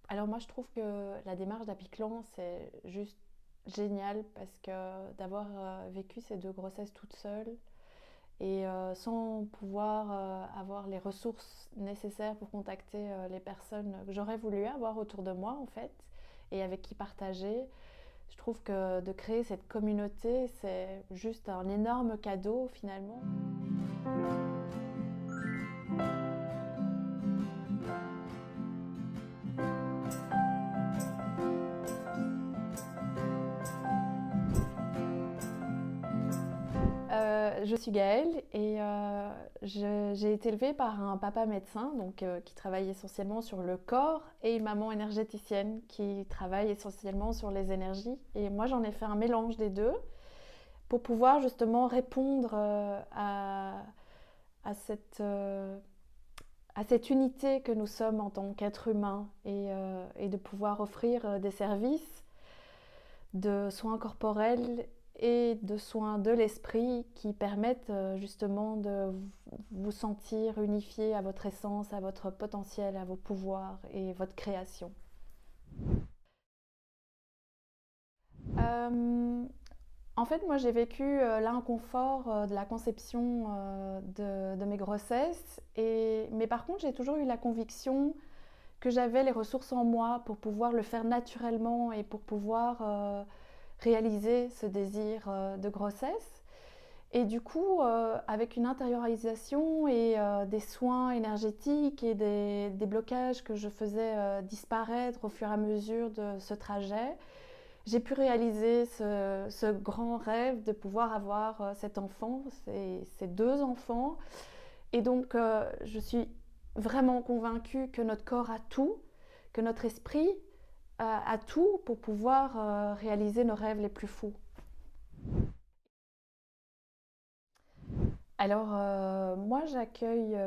Alors moi, je trouve que la démarche d'Apiclan, c'est juste génial parce que d'avoir vécu ces 2 grossesses toute seule et sans pouvoir avoir les ressources nécessaires pour contacter les personnes que j'aurais voulu avoir autour de moi en fait et avec qui partager, je trouve que de créer cette communauté, c'est juste un énorme cadeau finalement. Je suis Gaëlle et j'ai été élevée par un papa médecin donc, qui travaille essentiellement sur le corps et une maman énergéticienne qui travaille essentiellement sur les énergies. Et moi, j'en ai fait un mélange des deux pour pouvoir justement répondre à à cette unité que nous sommes en tant qu'êtres humains et de pouvoir offrir des services de soins corporels et de soins de l'esprit qui permettent justement de vous sentir unifié à votre essence, à votre potentiel, à vos pouvoirs et votre création. Euh, En fait, moi, j'ai vécu l'inconfort de la conception de mes grossesses, mais par contre, j'ai toujours eu la conviction que j'avais les ressources en moi pour pouvoir le faire naturellement et pour pouvoir réaliser ce désir de grossesse. Et du coup, avec une intériorisation et des soins énergétiques et des blocages que je faisais disparaître au fur et à mesure de ce trajet, j'ai pu réaliser ce grand rêve de pouvoir avoir cet enfant, ces 2 enfants. Et donc, je suis vraiment convaincue que notre corps a tout, que notre esprit a tout pour pouvoir réaliser nos rêves les plus fous. Alors, moi, j'accueille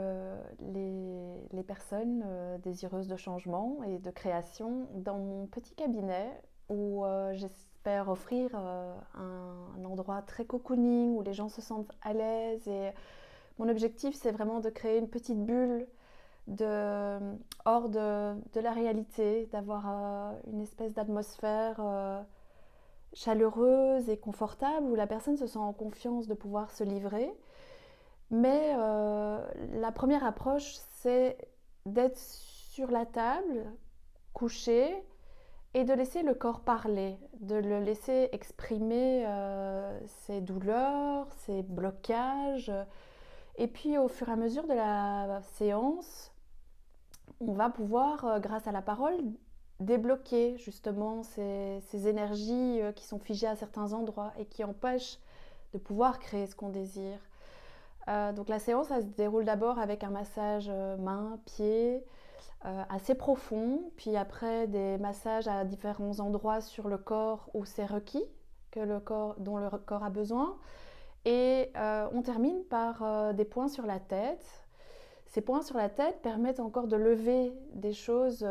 les personnes désireuses de changement et de création dans mon petit cabinet où j'espère offrir un endroit très cocooning où les gens se sentent à l'aise. Et mon objectif, c'est vraiment de créer une petite bulle de, hors de la réalité, d'avoir une espèce d'atmosphère chaleureuse et confortable où la personne se sent en confiance de pouvoir se livrer. Mais la première approche, c'est d'être sur la table, couché, et de laisser le corps parler, de le laisser exprimer ses douleurs, ses blocages. Et puis au fur et à mesure de la séance, on va pouvoir, grâce à la parole, débloquer justement ces énergies qui sont figées à certains endroits et qui empêchent de pouvoir créer ce qu'on désire. Donc la séance, elle se déroule d'abord avec un massage mains, pieds, assez profond, puis après des massages à différents endroits sur le corps où c'est requis, dont le corps a besoin. Et on termine par des points sur la tête. Ces points sur la tête permettent encore de lever des choses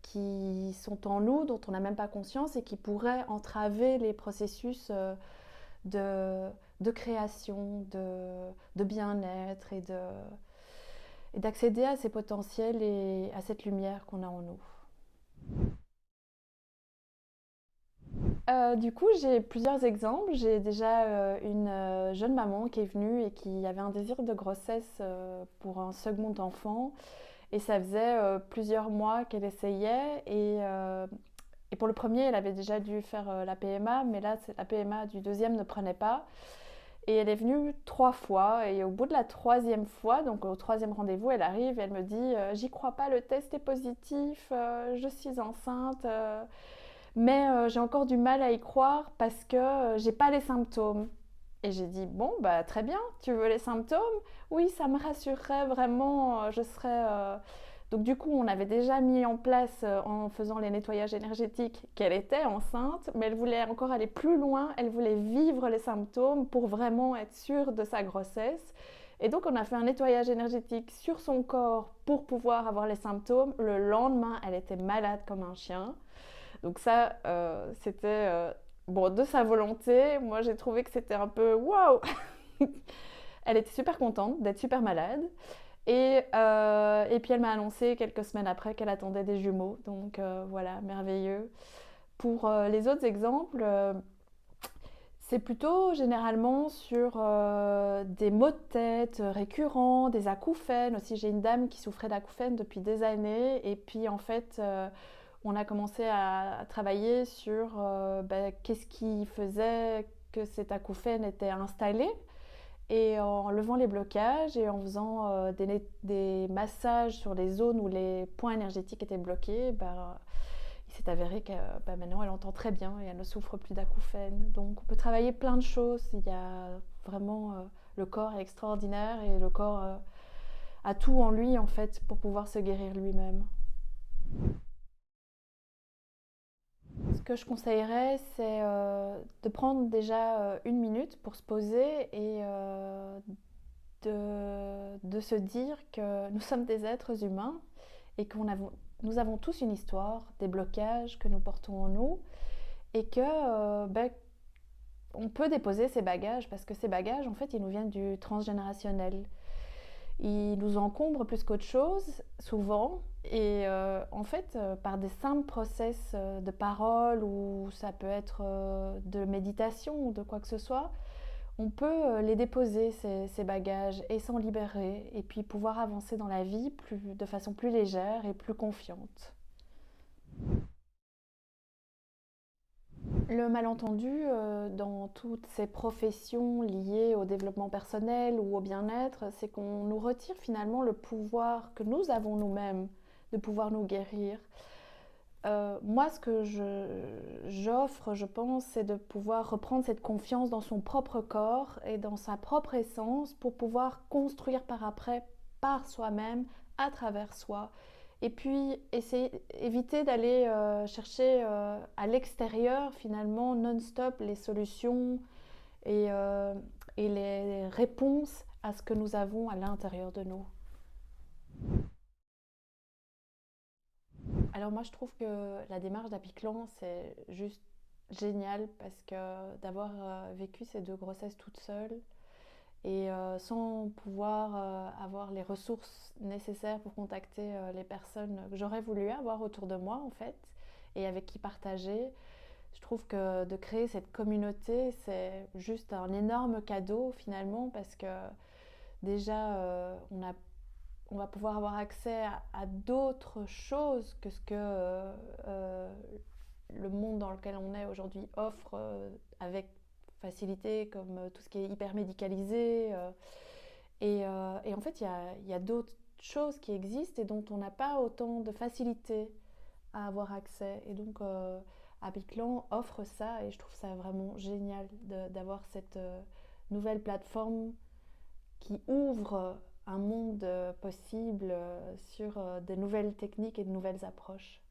qui sont en nous, dont on n'a même pas conscience et qui pourraient entraver les processus de, de création, de bien-être et d'accéder à ces potentiels et à cette lumière qu'on a en nous. Du coup, j'ai plusieurs exemples. J'ai déjà une jeune maman qui est venue et qui avait un désir de grossesse pour un second enfant. Et ça faisait plusieurs mois qu'elle essayait. Et pour le premier, elle avait déjà dû faire la PMA, mais là, la PMA du deuxième ne prenait pas. Et elle est venue 3 fois. Et au bout de la troisième fois, donc au troisième rendez-vous, elle arrive et elle me dit j'y crois pas, le test est positif, je suis enceinte. Mais j'ai encore du mal à y croire parce que j'ai pas les symptômes. Et j'ai dit bon bah très bien, tu veux les symptômes? Oui, ça me rassurerait vraiment, je serais donc du coup, on avait déjà mis en place en faisant les nettoyages énergétiques qu'elle était enceinte, mais elle voulait encore aller plus loin, elle voulait vivre les symptômes pour vraiment être sûre de sa grossesse. Et donc on a fait un nettoyage énergétique sur son corps pour pouvoir avoir les symptômes. Le lendemain, elle était malade comme un chien. Donc ça, c'était bon, de sa volonté. Moi, j'ai trouvé que c'était un peu waouh. Elle était super contente d'être super malade. Et puis elle m'a annoncé quelques semaines après qu'elle attendait des jumeaux. Donc voilà, merveilleux. Pour les autres exemples, c'est plutôt généralement sur des maux de tête récurrents, des acouphènes. Aussi, j'ai une dame qui souffrait d'acouphènes depuis des années. Et puis, en fait, on a commencé à travailler sur qu'est-ce qui faisait que cet acouphène était installé. Et en levant les blocages et en faisant des massages sur les zones où les points énergétiques étaient bloqués, il s'est avéré que maintenant elle entend très bien et elle ne souffre plus d'acouphènes. Donc on peut travailler plein de choses. Il y a vraiment le corps est extraordinaire et le corps a tout en lui en fait pour pouvoir se guérir lui-même. Ce que je conseillerais, c'est de prendre déjà une minute pour se poser et de se dire que nous sommes des êtres humains et nous avons tous une histoire, des blocages que nous portons en nous et que on peut déposer ces bagages parce que ces bagages, en fait, ils nous viennent du transgénérationnel. Ils nous encombrent plus qu'autre chose, souvent, et en fait, par des simples process de parole ou ça peut être de méditation ou de quoi que ce soit, on peut les déposer, ces bagages, et s'en libérer, et puis pouvoir avancer dans la vie de façon plus légère et plus confiante. Le malentendu dans toutes ces professions liées au développement personnel ou au bien-être, c'est qu'on nous retire finalement le pouvoir que nous avons nous-mêmes de pouvoir nous guérir. Moi, ce que j'offre, je pense, c'est de pouvoir reprendre cette confiance dans son propre corps et dans sa propre essence pour pouvoir construire par après, par soi-même, à travers soi. Et puis, éviter d'aller chercher à l'extérieur, finalement, non-stop, les solutions et, euh, et les réponses à ce que nous avons à l'intérieur de nous. Alors moi je trouve que la démarche d'Apiclan c'est juste génial parce que d'avoir vécu ces deux grossesses toute seule et sans pouvoir avoir les ressources nécessaires pour contacter les personnes que j'aurais voulu avoir autour de moi en fait et avec qui partager, je trouve que de créer cette communauté c'est juste un énorme cadeau finalement parce que déjà on va pouvoir avoir accès à d'autres choses que ce que euh, le monde dans lequel on est aujourd'hui offre avec facilité, comme tout ce qui est hyper médicalisé. Et en fait, il y a d'autres choses qui existent et dont on n'a pas autant de facilité à avoir accès. Et donc, Abiclan offre ça et je trouve ça vraiment génial d'avoir cette nouvelle plateforme qui ouvre un monde possible sur de nouvelles techniques et de nouvelles approches.